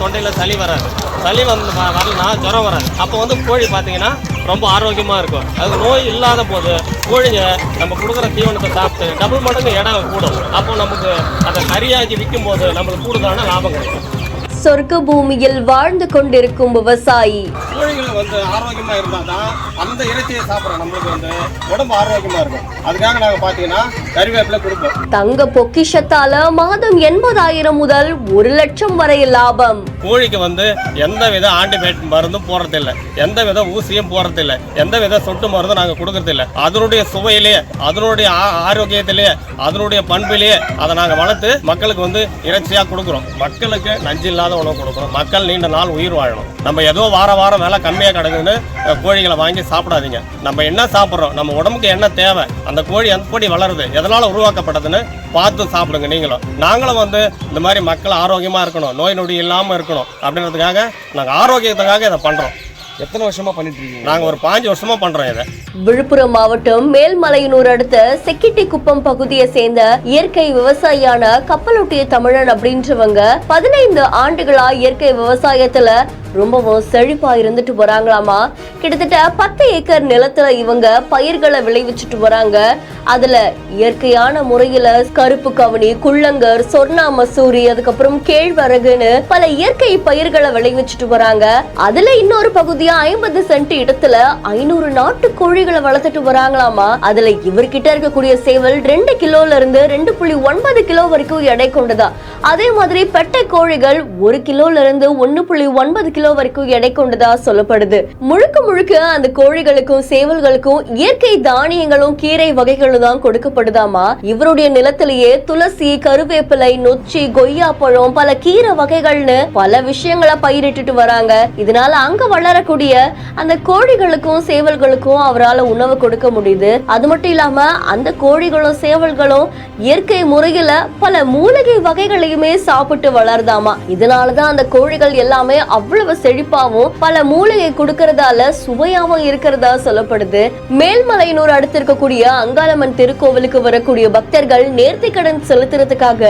தொண்டையில் சளி வராது. சளி வரலனா ஜுரம் வராது. அப்போ வந்து கோழி பார்த்தீங்கன்னா ரொம்ப ஆரோக்கியமாக இருக்கும். அது நோய் இல்லாத போது கோழிங்க நம்ம கொடுக்குற தீவனத்தை சாப்பிட்டு டபுள் மடங்கு இடம் கூடும். அப்போ நமக்கு அதை கறியாக்கி விற்கும் போது நம்மளுக்கு கூடுதலான லாபம் கிடைக்கும். சொர்க்க பூமியில் வாழ்ந்து கொண்டிருக்கும் விவசாயி. கோழிகள் வந்து ஆரோக்கியமா இருந்தால் தான் அந்த இறைச்சியை சாப்பிட்றோம். நம்மளுக்கு வந்து உடம்பு ஆரோக்கியமா இருக்கும். அதுக்காக நாங்கள் பார்த்தீங்கன்னா கறிவேப்பிலை கொடுப்போம். தங்க பொக்கிஷத்தால மாதம் 80,000 முதல் 1 லட்சம் வரை லாபம். கோழிக்கு வந்து எந்த வித ஆன்டிபயோட்டிக் மருந்தும் போடுறதில்லை, எந்த வித ஊசியும் போடுறதில்லை, எந்த வித சொட்டு மருந்தும் நாங்கள் கொடுக்கறதில்லை. அதனுடைய சுவையிலேயே, அதனுடைய ஆரோக்கியத்திலேயே, அதனுடைய பண்பிலேயே அதை நாங்கள் வளர்த்து மக்களுக்கு வந்து இறைச்சியாக கொடுக்குறோம். மக்களுக்கு நஞ்சு இல்லாத உணவு கொடுக்கணும். மக்கள் நீண்ட நாள் உயிர் வாழணும். நம்ம ஏதோ வாரம் விலை கம்மியாக கிடக்குன்னு கோழிகளை வாங்கி சாப்பிடாதீங்க. நம்ம என்ன சாப்பிட்றோம், நம்ம உடம்புக்கு என்ன தேவை, அந்த கோழி எப்படி வளருது, எதனால் உருவாக்கப்பட்டதுன்னு பார்த்து சாப்பிடுங்க. நீங்களும் நாங்களும் வந்து இந்த மாதிரி மக்கள் ஆரோக்கியமாக இருக்கணும், நோய் நொடி இல்லாமல் இருக்கணும் அப்படின்றதுக்காக நாங்கள் ஆரோக்கியத்துக்காக இதை பண்ணுறோம். எத்தனை வருஷமா பண்ணிட்டு இருக்கீங்க? நாங்கள் ஒரு 5 வருஷமா பண்றோம் இதை. விழுப்புரம் மாவட்டம் மேல்மலையனூர் அடுத்த செக்கிட்டிக்குப்பம் பகுதியை சேர்ந்த இயற்கை விவசாயியான கப்பலொட்டிய தமிழன் அப்படின்றவங்க 15 ஆண்டுகளா இயற்கை விவசாயத்துல ரொம்பவும் செழிப்பா இருந்துட்டு வராங்களாமா. கிட்டத்தட்ட 10 ஏக்கர் நிலத்துல இவங்க பயிர்களை விளைவிச்சுட்டு வராங்க. அதுல இயற்கையான முறையில கருப்பு கவனி, குள்ளங்கர், சொர்ணா மசூரி, அதுக்கப்புறம் கேழ்வரகுன்னு பல இயற்கை பயிர்களை விளைவிச்சுட்டு வராங்க. அதுல இன்னொரு பகுதியா 50 சென்ட் இடத்துல 500 நாட்டு கோழிகளை வளர்த்துட்டு வராங்களாமா. அதுல இவர்கிட்ட இருக்கக்கூடிய சேவல் 2 கிலோல இருந்து 2.9 கிலோ வரைக்கும் எடை கொண்டதா. அதே மாதிரி பெட்டை கோழிகள் 1 கிலோல இருந்து 1.9 கிலோ வரைக்கும் எடை கொண்டதா சொல்லப்படுது. முழுக்க அந்த கோழிகளுக்கும் சேவல்களுக்கும் இயற்கை தானியங்களும் கீரை வகைகளும் தான் கொடுக்கப்படுதாமா. இவருடைய நிலத்திலேயே துளசி, கருவேப்பிலை, நொச்சி, கொய்யா பழம், பல கீரை வகைகள்னு பல விஷயங்களை பயிரிட்டு வராங்க. இதனால அங்க வளரக்கூடிய அந்த கோழிகளுக்கும் சேவல்களுக்கும் அவரால் உணவு கொடுக்க முடியுது. அது மட்டும் இல்லாம அந்த கோழிகளும் சேவல்களும் இயற்கை முறையில பல மூலிகை வகைகளையுமே சாப்பிட்டு வளருதாமா. இதனாலதான் அந்த கோழிகள் எல்லாமே அவ்வளவு செழிப்பாவும் பல மூலிகை கொடுக்கறதால சுவையாவும் இருக்கிறதா சொல்லப்படுது. மேல்மலையனூர் அடுத்து இருக்கக்கூடிய அங்காளம்மன் திருக்கோவிலுக்கு வரக்கூடிய பக்தர்கள் நேர்த்திக்கடன் செலுத்துறதுக்காக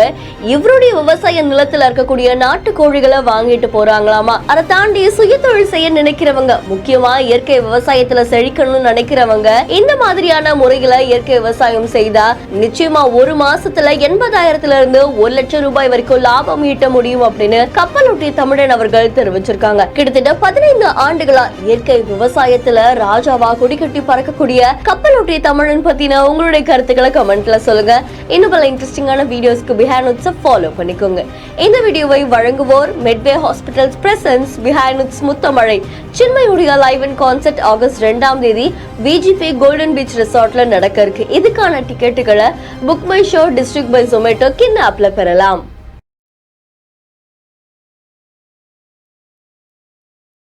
இவருடைய விவசாய நிலத்துல இருக்கக்கூடிய நாட்டு கோழிகளை வாங்கிட்டு போறாங்களாமா. அதை தாண்டி சுய தொழில் செய்ய நினைக்கிறவங்க, முக்கியமா இயற்கை விவசாயத்துல செழிக்கணும்னு நினைக்கிறவங்க இந்த மாதிரியான முறைகளை இயற்கை விவசாயம் செய்தா நிச்சயமா 1 மாசத்துல 80,000 இருந்து 1 லட்சம் ரூபாய் வரைக்கும் லாபம் ஈட்ட முடியும் அப்படின்னு கப்பலொட்டிய தமிழன் அவர்கள் தெரிவிச்சிருக்காங்க. கிட்டத்தட்ட 15 ஆண்டுகளா இயற்கை விவசாயத்துல ராஜாவா கொடிக்கட்டி பறக்கக்கூடிய கப்பலொட்டிய தமிழன் பத்தின உங்களுடைய கருத்துக்களை கமெண்ட்ல சொல்லுங்க. இன்னும் பல இன்ட்ரெஸ்டிங்கான வீடியோஸ்க்கு பிஹைண்ட் நோட்ஸ் ஃபாலோ பண்ணிக்கோங்க. இந்த வீடியோவை வழங்குவோர் Medway hospitals presents behind notes Muthamazhai சின்மயுடைய லைவ் இன் கான்சர்ட் ஆகஸ்ட் 2ஆம் தேதி விஜிபி கோல்டன் பீச் ரிசார்ட்ல நடக்க இருக்கு. இதுக்கான டிக்கெட்டுகளை BookMyShow District by Zomato கின் ஆப்ல பெறலாம்.